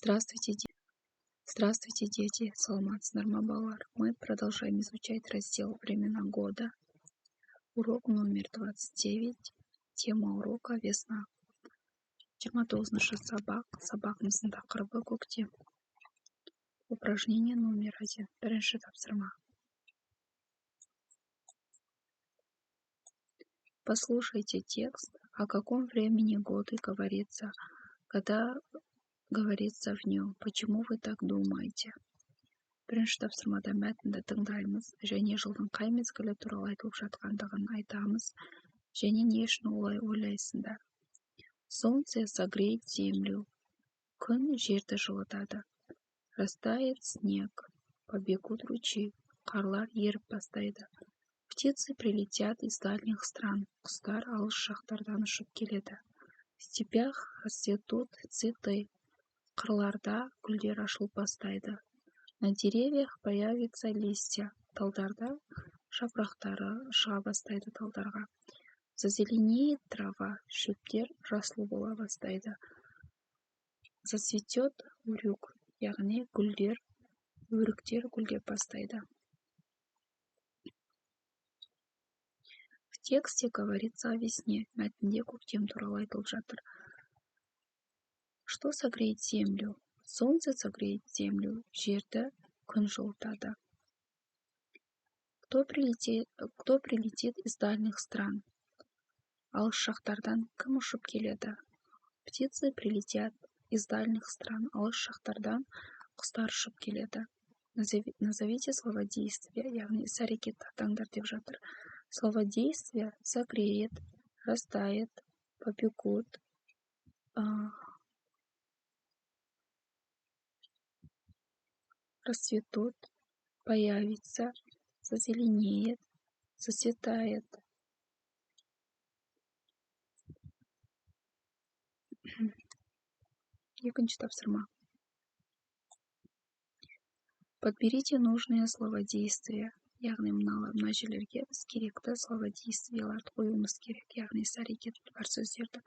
Здравствуйте, Здравствуйте, дети! Саламатсыздар балалар. Мы продолжаем изучать раздел «Времена года». Урок номер 29. Тема урока «Весна». 29-ші сабақ. Сабағымыздың тақырыбы көктем. Упражнение номер 1. Бірінші тапсырма. Послушайте текст, о каком времени года говорится, когда говорится в нем. Почему вы так думаете? Бірінші тапсырмада мәтінді тыңдаймыз және жылдың қай мезгілі туралы айтылып жатқандығын айтамыз және не үшін олай ойлайсыңдар. Солнце согреет землю. Күн жерді жылытады. Растает снег. Побегут ручьи. Қарлар еріп бастайды. Птицы прилетят из дальних стран. Құстар алыс жақтардан ұшып келеді. В степях расцветут цветы. Қырларда гүлдер ашылып бастайды. На деревьях появятся листья. Талдарда жапырақтары шыға бастайды талдарға. Зазеленеет трава. Шөптер жасыл бола бастайды. Зацветет урюк. Яғни гүлдер, өріктер гүлдеп бастайды. В тексте говорится о весне. Мәтінде көктем туралы айтылып жатыр. Что согреет землю? Солнце согреет землю. Жерді күн жылытады. Кто прилетит из дальних стран? Алыс жақтардан кім ұшып келеді? Птицы прилетят из дальних стран. Алыс жақтардан құстар ұшып келеді. Назовите слово действия, яғни іс-әрекет атаңдар деп жатыр. Слово действия согреет, растает, побегут, расцветут, появится, зазеленеет, зацветает. Екінші тапсырма. Подберите нужное словодействие. Яғни мына жерлерге біз керекті словодействияларды қоюымыз керек. Яғни іс-әрекет бар сөздерді.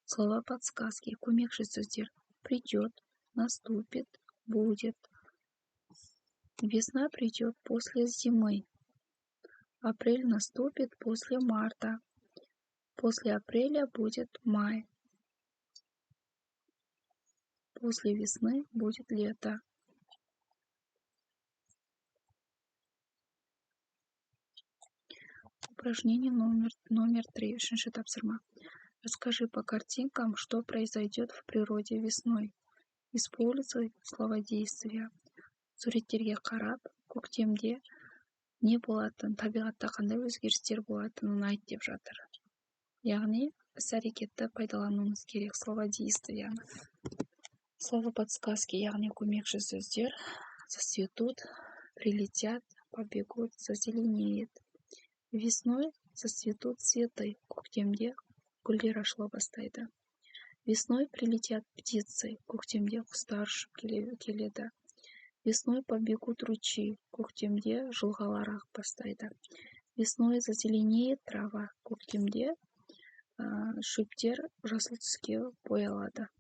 Слова подсказки, көмекші сөздер. Придет, наступит, будет. Весна придет после зимы. Апрель наступит после марта. После апреля будет май. После весны будет лето. Упражнение номер 3. Үшінші тапсырма. Расскажи по картинкам, что произойдет в природе весной. Используй словодействие. Суреттерге қарап, көктемде не болатын, табиғатта қандай өзгерістер болатынын айт деп жатыр. Яғни іс-әрекетті пайдалануымыз керек словодействияны. Слово подсказки, яғни көмекші сөздер. Зацветут, прилетят, побегут, зазеленеет. Весной зацветут цветы. Көктемде гүлдер ашыла бастайды. Весной прилетят птицы. Көктемде құстар ұшып келеді. Весной побегут ручьи. Көктемде жылғалар ағып бастайды. Весной зазеленеет трава. Көктемде шөптер жасыл түске боялады.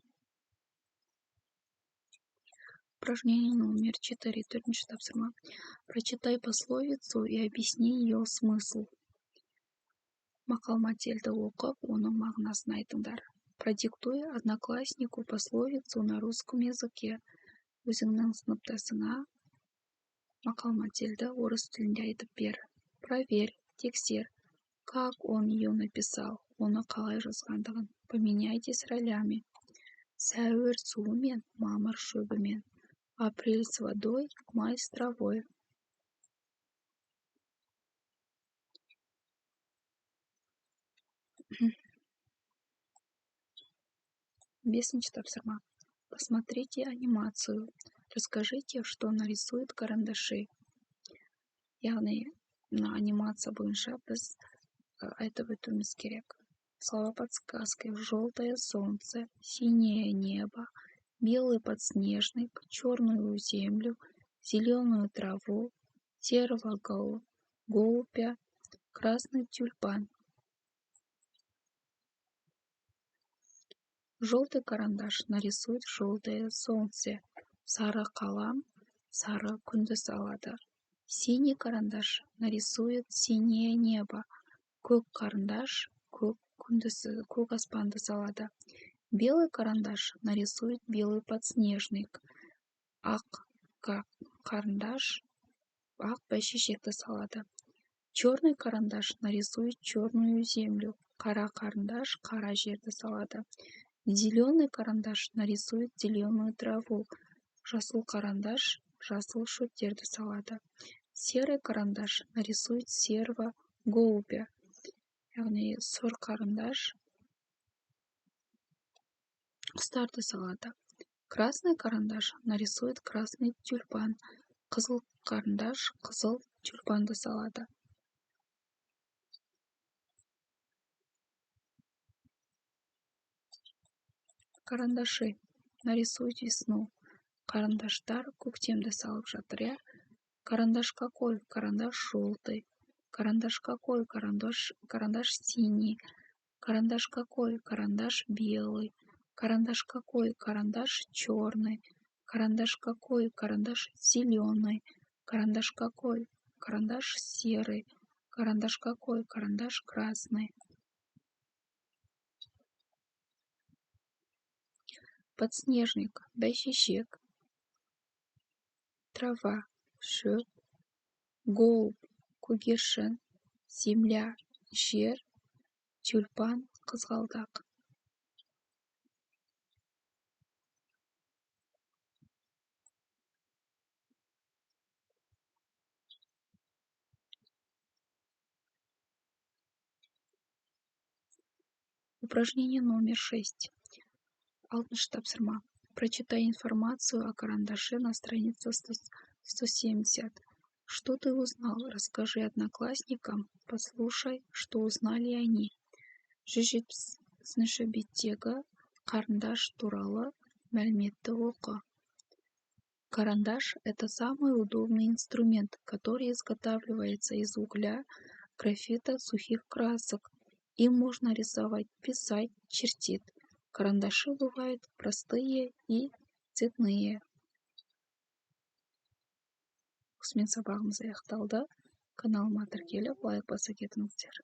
Упражнение номер 4. Төртінші тапсырма. Прочитай пословицу и объясни ее смысл. Мақал-мәтелді оқып, оның мағынасын айтыңдар. Продиктуй однокласснику пословицу на русском языке. Өзіңнің сыныптасыңа мақал-мәтелді орыс тілінде айтып бер. Проверь, тексер, как он ее написал, оны қалай жазғандығын. Поменяйтесь ролями. Сәуір суымен, мамыр шөбімен. Апрель с водой, май с травой. Бесінші тапсырма. Посмотрите анимацию. Расскажите, что нарисуют карандаши. Яғни, анимация бойынша біз айтып өтуіміз керек. Слова подсказки. Желтое солнце, синее небо, белый подснежник, черную землю, зеленую траву, серого голубя, красный тюльпан. Желтый карандаш нарисует желтое солнце. Сары қалам сары күнді салады. Синий карандаш нарисует синее небо. Көк карандаш көк аспанды салады. Белый карандаш нарисует белый подснежник. Ақ карандаш ақ бәйшешекті салады. Черный карандаш нарисует черную землю. Қара карандаш қара жерді салады. Зеленый карандаш нарисует зеленую траву. Жасыл карандаш жасыл шөптерді салады. Серый карандаш нарисует серого голубя. Яғни сұр карандаш құстарды салады. Красный карандаш нарисует красный тюльпан. Қызыл карандаш қызыл тюльпанды салады. Карандаши нарисуют весну. Карандаштар көктемді салып жатыр, иә? Карандаш какой? Карандаш желтый. Карандаш какой? Карандаш синий. Карандаш какой? Карандаш белый. Карандаш какой? Карандаш черный. Карандаш какой? Карандаш зеленый. Карандаш какой? Карандаш серый. Карандаш какой? Карандаш красный. Подснежник, бәйшешек, трава, шөп, голубь, көгершін, земля, жер, тюльпан, қызғалдақ. Упражнение номер 6. Алтыншы тапсырма. Прочитай информацию о карандаше на странице 170. Что ты узнал? Расскажи одноклассникам. Послушай, что узнали они. 170 беттегі карандаш туралы мәліметті оқы. Карандаш – это самый удобный инструмент, который изготавливается из угля, графита, сухих красок. Им можно рисовать, писать, чертить. Карандаши бывают простые и цветные. Осымен сабағымыз аяқталды. Каналыма тіркеліп лайк баса кетіңіздер.